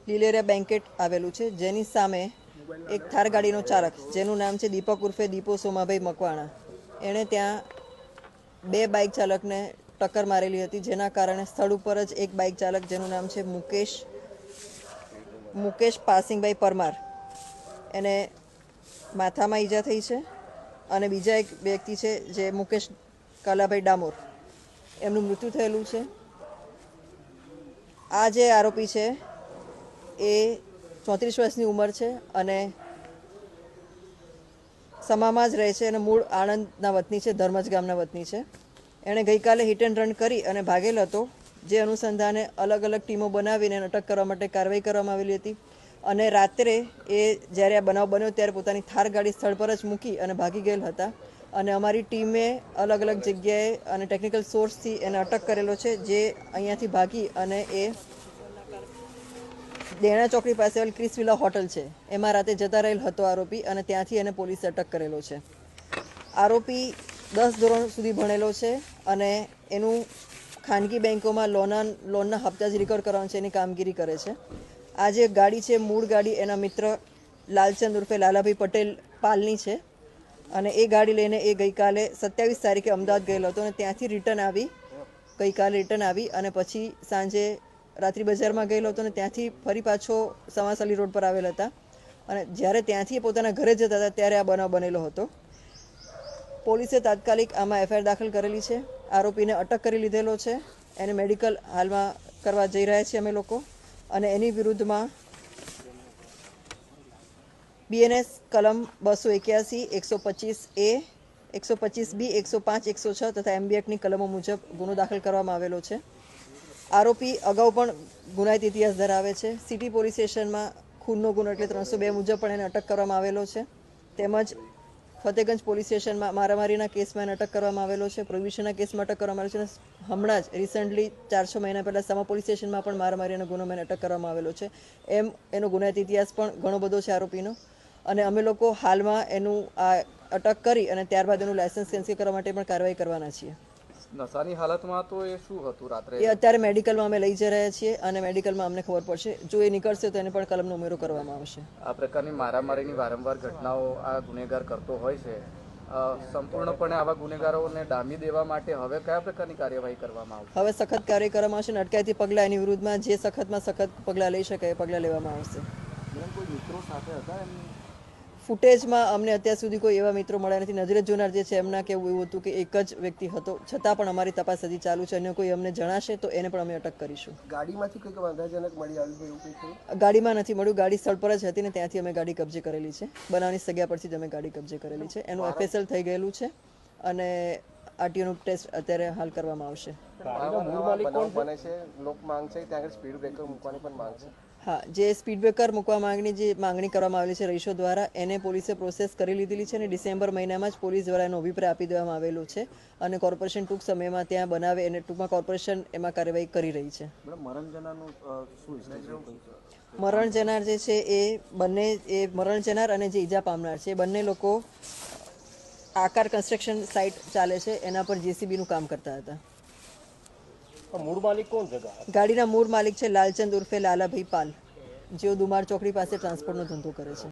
લીલેરિયા banquet આવેલું છે, જેની સામે એક થાર ગાડીનો ચાલક જેનું નામ છે દીપક ઉર્ફે દીપો સોમાભાઈ મકવાણા, એણે ત્યાં બે બાઇક ચાલકને ટક્કર મારેલી હતી, જેના કારણે સ્થળ ઉપર જ એક બાઇક ચાલક જેનું નામ છે મુકેશ પાસિંગભાઈ પરમાર, એને માથામાં ઈજા થઈ છે અને બીજા એક વ્યક્તિ છે જે મુકેશ કાલાભાઈ ડામોર, એમનું મૃત્યુ થયેલું છે. આ જે આરોપી છે એ 34 વર્ષની ઉંમર છે અને સમામાં જ રહે છે અને મૂળ આણંદના વતની છે, ધર્મજ ગામના વતની છે. એણે ગઈકાલે હિટ એન્ડ રન કરી અને ભાગેલ હતો, જે અનુસંધાને અલગ અલગ ટીમો બનાવીને અટક કરવા માટે કાર્યવાહી કરવામાં આવેલી હતી. અને રાત્રે એ જ્યારે આ બનાવ બન્યો ત્યારે પોતાની થાર ગાડી સ્થળ પર જ મૂકી અને ભાગી ગયેલ હતા. અને અમારી ટીમે અલગ અલગ જગ્યાએ અને ટેકનિકલ સોર્સથી એને અટક કરેલો છે, જે અહીંયાથી ભાગી અને એ દેણા ચોકડી પાસે ક્રિસ વિલા હોટલ છે એમાં રાતે જતા રહેલ હતો આરોપી, અને ત્યાંથી એને પોલીસે અટક કરેલો છે. આરોપી 10 ધોરણ સુધી ભણેલો છે અને એનું ખાનગી બેન્કોમાં લોનના હપ્તા જ રિકવર કરવાનું છે એની કામગીરી કરે છે. આ જે ગાડી છે મૂળ ગાડી એના મિત્ર લાલચંદ ઉર્ફે લાલાભાઈ પટેલ પાલની છે, અને એ ગાડી લઈને એ ગઈકાલે 27 તારીખે અમદાવાદ ગયેલો હતો અને ત્યાંથી ગઈકાલે રિટર્ન આવી અને પછી સાંજે રાત્રિ બજારમાં ગયેલો હતો અને ત્યાંથી ફરી પાછો સમાસલી રોડ પર આવેલ હતા. અને જ્યારે ત્યાંથી પોતાના ઘરે જતા હતા ત્યારે આ બનાવ બનેલો હતો. પોલીસે તાત્કાલિક આમાં એફઆઈઆર દાખલ કરેલી છે, આરોપીને અટક કરી લીધેલો છે, એને મેડિકલ હાલમાં કરવા જઈ રહ્યા છીએ અમે લોકો, અને એની વિરુદ્ધમાં બીએનએસ કલમ 281, 125A, 125B, 105, 106 તથા MB એક્ટની કલમો મુજબ ગુનો દાખલ કરવામાં આવેલો છે. આરોપી અગાઉ પણ ગુનાહિત ઇતિહાસ ધરાવે છે. સિટી પોલીસ સ્ટેશનમાં ખૂનનો ગુનો એટલે 302 મુજબ પણ એને અટક કરવામાં આવેલો છે. તેમજ ફતેગંજ પોલીસ સ્ટેશનમાં મારામારીના કેસમાં એને અટક કરવામાં આવેલો છે, પ્રોહિબિશનના કેસમાં અટક કરવામાં આવેલો છે. હમણાં જ રિસન્ટલી 4-6 મહિના પહેલાં સમા પોલીસ સ્ટેશનમાં પણ મારામારીનો ગુનો એને અટક કરવામાં આવેલો છે. એમ એનો ગુનાહિત ઇતિહાસ પણ ઘણો બધો છે આરોપીનો. અને અમે લોકો હાલમાં એનું આ અટક કરી અને ત્યારબાદ એનું લાયસન્સ કેન્સલ કરવા માટે પણ કાર્યવાહી કરવાના છીએ. નશાની હાલતમાં તો એ શું હતું રાત્રે? એ અત્યારે મેડિકલમાં અમે લઈ જઈ રહ્યા છીએ અને મેડિકલમાં અમને ખબર પડશે, જો એ નીકળશે તો એને પણ કલમનો ઉમેરો કરવામાં આવશે. આ પ્રકારની મારામારીની વારંવાર ઘટનાઓ આ ગુનેગાર કરતો હોય છે, સંપૂર્ણપણે આવા ગુનેગારોને ડામી દેવા માટે હવે કયા પ્રકારની કાર્યવાહી કરવામાં આવશે? હવે સખત કાર્યવાહી કરવામાં આવશે અને અટકાયતી પગલાં એની વિરુદ્ધમાં જે સખતમાં સખત પગલાં લઈ શકાય એ પગલાં લેવામાં આવશે. કોઈ મિત્રો સાથે હતા એમની? ફૂટેજમાં અમને અત્યાર સુધી કોઈ એવા મિત્રો મળ્યા નથી. નજરે જોનાર જે છે એમના કહેવું એવું હતું કે એક જ વ્યક્તિ હતો, છતાં પણ અમારી તપાસ હજી ચાલુ છે. અન્ય કોઈ અમને જણાશે તો એને પણ અમે અટક કરીશું. ગાડીમાંથી કંઈક વાંધાજનક મળી આવ્યું એવું કંઈ થયું? ગાડીમાં નથી મળ્યું, ગાડી સ્થળ પર જ હતી ને ત્યાંથી અમે ગાડી કબજે કરેલી છે. બનાવની જગ્યા પરથી જ અમે ગાડી કબજે કરેલી છે. એનું FSL થઈ ગયેલું છે અને આરટીઓનું ટેસ્ટ અત્યારે હાલ કરવામાં આવશે. બને છે લોક માંગ છે ત્યાં આગળ સ્પીડ બ્રેકર મૂકવાની પણ માંગ છે. હા, જે સ્પીડ બ્રેકર મૂકવા માંગણી કરવામાં આવેલી છે રહીશો દ્વારા, એને પોલીસે પ્રોસેસ કરી લીધેલી છે અને ડિસેમ્બર મહિનામાં જ પોલીસ દ્વારા એનો અભિપ્રાય આપી દેવામાં આવેલો છે અને કોર્પોરેશન ટૂંક સમયમાં ત્યાં બનાવે એને ટૂંકમાં કોર્પોરેશન એમાં કાર્યવાહી કરી રહી છે. મરણ જનાર જે છે એ મરણ જનાર અને જે ઈજા પામનાર છે એ બંને લોકો આકાર કન્સ્ટ્રક્શન સાઇટ ચાલે છે એના પર JCBનું કામ કરતા હતા. મૂળ માલિક કોણ છે? ગાડીના મૂળ માલિક છે લાલચંદ ઉર્ફે લાલાભાઈ પાલ, જેઓ દુમાર ચોકડી પાસે ટ્રાન્સપોર્ટનો ધંધો કરે છે.